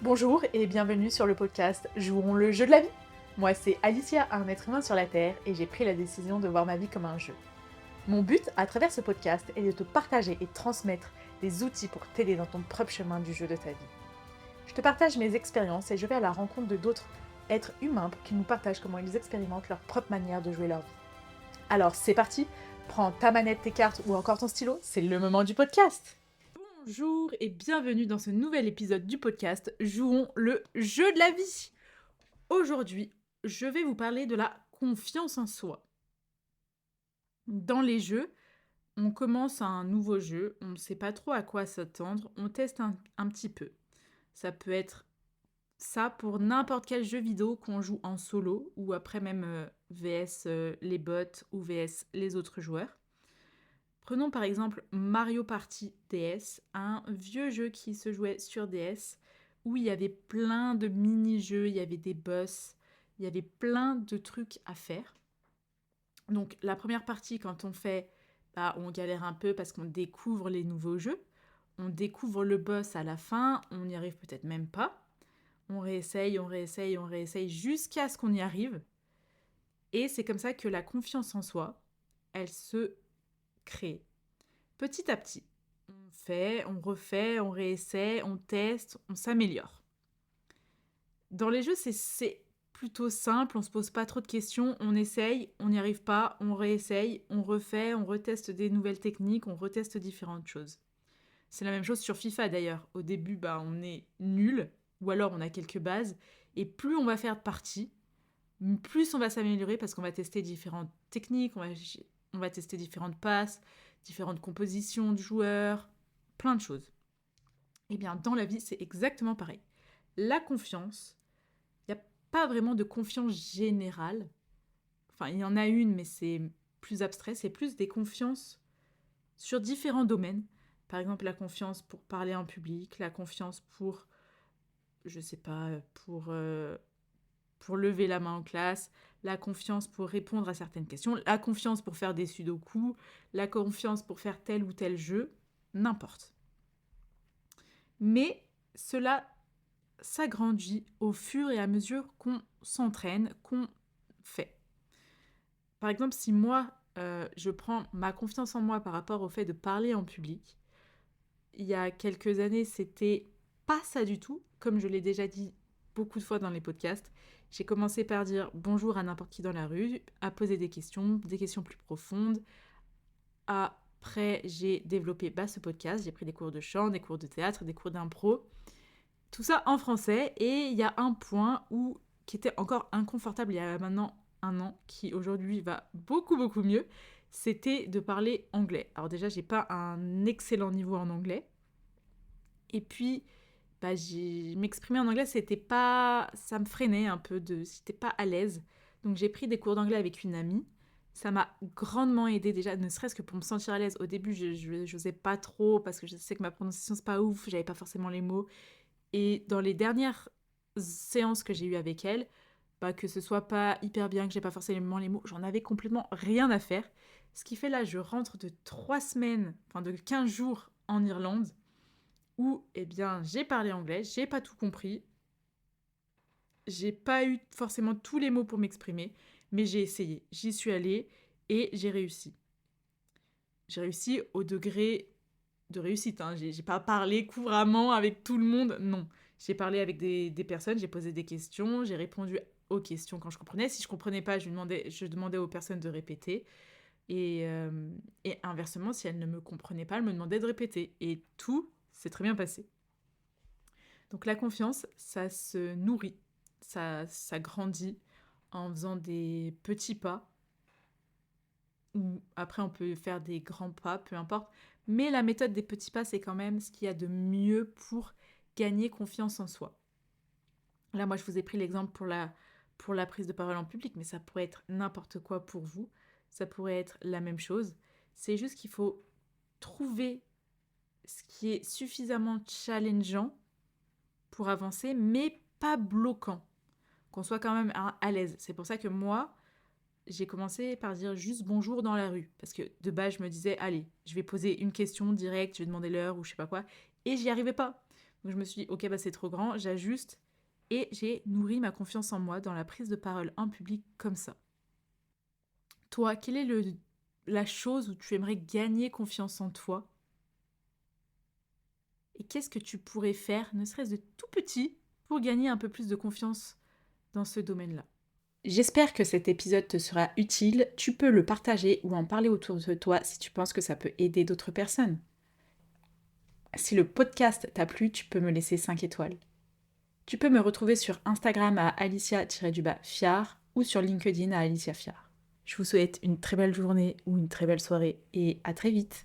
Bonjour et bienvenue sur le podcast Jouons le jeu de la vie. Moi c'est Alicia, un être humain sur la Terre, et j'ai pris la décision de voir ma vie comme un jeu. Mon but à travers ce podcast est de te partager et transmettre des outils pour t'aider dans ton propre chemin du jeu de ta vie. Je te partage mes expériences et je vais à la rencontre de d'autres êtres humains pour qu'ils nous partagent comment ils expérimentent leur propre manière de jouer leur vie. Alors c'est parti, prends ta manette, tes cartes ou encore ton stylo, c'est le moment du podcast. Bonjour et bienvenue dans ce nouvel épisode du podcast Jouons le jeu de la vie. Aujourd'hui, je vais vous parler de la confiance en soi. Dans les jeux, on commence un nouveau jeu, on ne sait pas trop à quoi s'attendre, on teste un petit peu. Ça peut être ça pour n'importe quel jeu vidéo qu'on joue en solo ou après même VS les bots ou VS les autres joueurs. Prenons par exemple Mario Party DS, un vieux jeu qui se jouait sur DS, où il y avait plein de mini-jeux, il y avait des boss, il y avait plein de trucs à faire. Donc la première partie, quand on fait, on galère un peu parce qu'on découvre les nouveaux jeux, on découvre le boss à la fin, on n'y arrive peut-être même pas. On réessaye, on réessaye, on réessaye jusqu'à ce qu'on y arrive. Et c'est comme ça que la confiance en soi, elle se crée. Petit à petit, on fait, on refait, on réessaie, on teste, on s'améliore. Dans les jeux, c'est plutôt simple, on se pose pas trop de questions, on essaye, on n'y arrive pas, on réessaye, on refait, on reteste des nouvelles techniques, on reteste différentes choses. C'est la même chose sur FIFA d'ailleurs. Au début, on est nul, ou alors on a quelques bases, et plus on va faire de parties, plus on va s'améliorer parce qu'on va tester différentes techniques, on va tester différentes passes, différentes compositions de joueurs, plein de choses. Et bien, dans la vie, c'est exactement pareil. La confiance, il n'y a pas vraiment de confiance générale. Enfin, il y en a une, mais c'est plus abstrait. C'est plus des confiances sur différents domaines. Par exemple, la confiance pour parler en public, la confiance pour, je sais pas, pour lever la main en classe, la confiance pour répondre à certaines questions, la confiance pour faire des sudoku, la confiance pour faire tel ou tel jeu, n'importe. Mais cela s'agrandit au fur et à mesure qu'on s'entraîne, qu'on fait. Par exemple, si moi, je prends ma confiance en moi par rapport au fait de parler en public, il y a quelques années, c'était pas ça du tout, comme je l'ai déjà dit beaucoup de fois dans les podcasts. J'ai commencé par dire bonjour à n'importe qui dans la rue, à poser des questions plus profondes. Après, j'ai développé ce podcast, j'ai pris des cours de chant, des cours de théâtre, des cours d'impro. Tout ça en français, et il y a un point qui était encore inconfortable il y a maintenant un an, qui aujourd'hui va beaucoup beaucoup mieux, c'était de parler anglais. Alors déjà, j'ai pas un excellent niveau en anglais, et puis m'exprimer en anglais, ça me freinait un peu, j'étais pas à l'aise. Donc j'ai pris des cours d'anglais avec une amie. Ça m'a grandement aidé déjà, ne serait-ce que pour me sentir à l'aise. Au début, je n'osais pas trop parce que je sais que ma prononciation c'est pas ouf, j'avais pas forcément les mots. Et dans les dernières séances que j'ai eues avec elle, que ce soit pas hyper bien, que j'ai pas forcément les mots, j'en avais complètement rien à faire. Ce qui fait là, je rentre de 3 semaines, enfin de 15 jours en Irlande, où j'ai parlé anglais, j'ai pas tout compris, j'ai pas eu forcément tous les mots pour m'exprimer, mais j'ai essayé, j'y suis allée et j'ai réussi. J'ai réussi au degré de réussite, hein. J'ai pas parlé couramment avec tout le monde, non. J'ai parlé avec des personnes, j'ai posé des questions, j'ai répondu aux questions quand je comprenais. Si je comprenais pas, je demandais aux personnes de répéter. Et inversement, si elles ne me comprenaient pas, elles me demandaient de répéter. Et tout s'est très bien passé. Donc la confiance, ça se nourrit, ça grandit en faisant des petits pas, ou après on peut faire des grands pas, peu importe. Mais la méthode des petits pas, c'est quand même ce qu'il y a de mieux pour gagner confiance en soi. Là, moi, je vous ai pris l'exemple pour la prise de parole en public, mais ça pourrait être n'importe quoi pour vous. Ça pourrait être la même chose. C'est juste qu'il faut trouver ce qui est suffisamment challengeant pour avancer, mais pas bloquant. Qu'on soit quand même à l'aise. C'est pour ça que moi, j'ai commencé par dire juste bonjour dans la rue. Parce que de base, je me disais, allez, je vais poser une question directe, je vais demander l'heure ou je sais pas quoi. Et j'y arrivais pas. Donc je me suis dit, ok, bah c'est trop grand, j'ajuste. Et j'ai nourri ma confiance en moi dans la prise de parole en public comme ça. Toi, quelle est la chose où tu aimerais gagner confiance en toi? Et qu'est-ce que tu pourrais faire, ne serait-ce de tout petit, pour gagner un peu plus de confiance dans ce domaine-là? J'espère que cet épisode te sera utile. Tu peux le partager ou en parler autour de toi si tu penses que ça peut aider d'autres personnes. Si le podcast t'a plu, tu peux me laisser 5 étoiles. Tu peux me retrouver sur Instagram à Alicia-Fiard ou sur LinkedIn à Alicia Fiard. Je vous souhaite une très belle journée ou une très belle soirée et à très vite.